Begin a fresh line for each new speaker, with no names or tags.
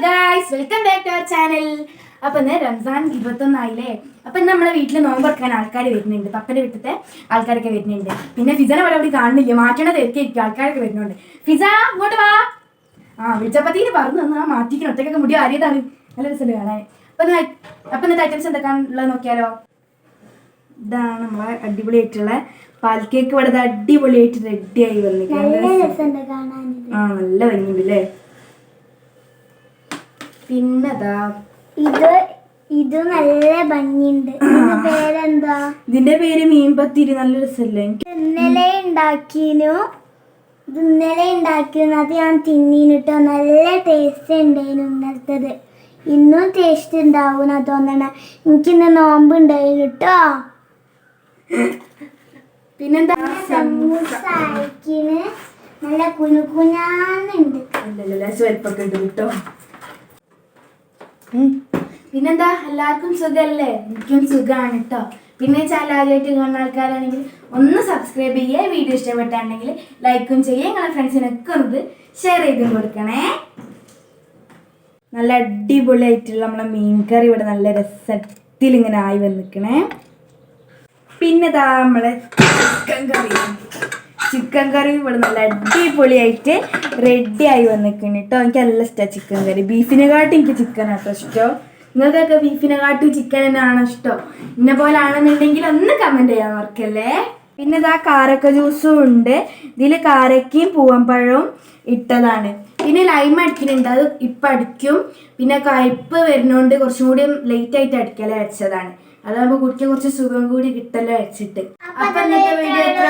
Guys, welcome back to our channel. അപ്പൊ ഇന്ന് റംസാൻ 21 അപ്പൊ ഇന്ന് നമ്മുടെ വീട്ടിൽ നോമ്പറക്കാൻ ആൾക്കാർ വരുന്നുണ്ട്. പപ്പന്റെ വീട്ടിലത്തെ ആൾക്കാരൊക്കെ വരുന്നുണ്ട്. പിന്നെ ഫിസനെ അവിടെ കാണില്ല, മാറ്റണ തിരക്കിയിരിക്കും. ആൾക്കാരൊക്കെ വരുന്നുണ്ട്. ഫിസ ഇങ്ങോട്ട് വാ. വിളിച്ചപ്പത്തിന് പറഞ്ഞു തന്നു മാറ്റിക്കണം. ഒറ്റക്കൊക്കെ മുടി അറിയതാണ്. നല്ല രസമുണ്ട് കാണാൻ. അപ്പൊ ഇന്നത്തെ ഐറ്റംസ് എന്തൊക്കെയാണുള്ളത് നോക്കിയാലോ. ഇതാണ് നമ്മളെ അടിപൊളിയായിട്ടുള്ള പാൽ കേക്ക്. ഇവിടെ അടിപൊളിയായിട്ട് റെഡിയായി വന്നിട്ടുണ്ട്. നല്ല ഭംഗിയുണ്ട് അല്ലേ. പിന്നെതാ
ഇത് നല്ല ഭംഗിയുണ്ട്. പേരെന്താ?
ഇതിന്റെ പേര് മീൻപത്തിരി. നല്ല രസമല്ലേ.
ഇന്നലെ ഉണ്ടാക്കിയത് അത് ഞാൻ തിന്നിട്ടോ. നല്ല ടേസ്റ്റ് ഉണ്ടായിരുന്നു ഇന്നലത്തത്. ഇന്നും ടേസ്റ്റ് ഉണ്ടാവും തോന്നണ. എനിക്കിന്ന് നോമ്പ് ഉണ്ടായിരുന്നു കേട്ടോ.
പിന്നെന്താ
സമൂസ അയക്കിന് നല്ല കുനുകുനാന്നുണ്ട്.
സ്വൽപ്പൊക്കെ ഉണ്ട് കേട്ടോ. പിന്നെന്താ എല്ലാവർക്കും സുഖല്ലേ? എനിക്കും സുഖമാണ് കേട്ടോ. പിന്നെ ചാനൽ ആദ്യമായിട്ട് കാണുന്ന ആൾക്കാരാണെങ്കിൽ ഒന്ന് സബ്സ്ക്രൈബ് ചെയ്യുക. വീഡിയോ ഇഷ്ടപ്പെട്ടാണെങ്കിൽ ലൈക്കും ചെയ്യുക. നിങ്ങളെ ഫ്രണ്ട്സിനൊക്കെ ഒന്ന് ഷെയർ ചെയ്തും കൊടുക്കണേ. നല്ല അടിപൊളിയായിട്ടുള്ള നമ്മളെ മീൻ കറി ഇവിടെ നല്ല രസത്തിൽ ഇങ്ങനെ ആയി വന്നിക്കണേ. പിന്നെ ഇതാ നമ്മളെ ചിക്കൻ കറി ഇവിടെ നല്ല അടിപൊളിയായിട്ട് റെഡി ആയി വന്നിരിക്കുന്നു കേട്ടോ. എനിക്ക് നല്ല ഇഷ്ടമാണ് ചിക്കൻ കറി. ബീഫിനെക്കാട്ടും എനിക്ക് ചിക്കനാട്ടോ ഇഷ്ടം. നിങ്ങൾക്കൊക്കെ ബീഫിനെക്കാട്ടും ചിക്കൻ തന്നെയാണോ ഇഷ്ടം? ഇന്നെ പോലെ ആണെന്നുണ്ടെങ്കിൽ ഒന്ന് കമൻറ്റ് ചെയ്യാൻ മറക്കല്ലേ. പിന്നെ ഇതാ കാരക്ക ജ്യൂസും ഉണ്ട്. ഇതിൽ കാരക്കയും പൂവമ്പഴവും ഇട്ടതാണ്. പിന്നെ ലൈം അടിക്കുന്നുണ്ട്, അത് ഇപ്പം അടിക്കും. പിന്നെ കയ്പ്പ് വരുന്നോണ്ട് കുറച്ചും കൂടി ലേറ്റ് ആയിട്ട് അടിക്കലേ അടിച്ചതാണ്. അതാകുമ്പോൾ കുട്ടിക്ക് കുറച്ച് സുഖം കൂടി കിട്ടല്ലോ അടിച്ചിട്ട്. അപ്പൊ ഇന്നത്തെ വീഡിയോ എത്ര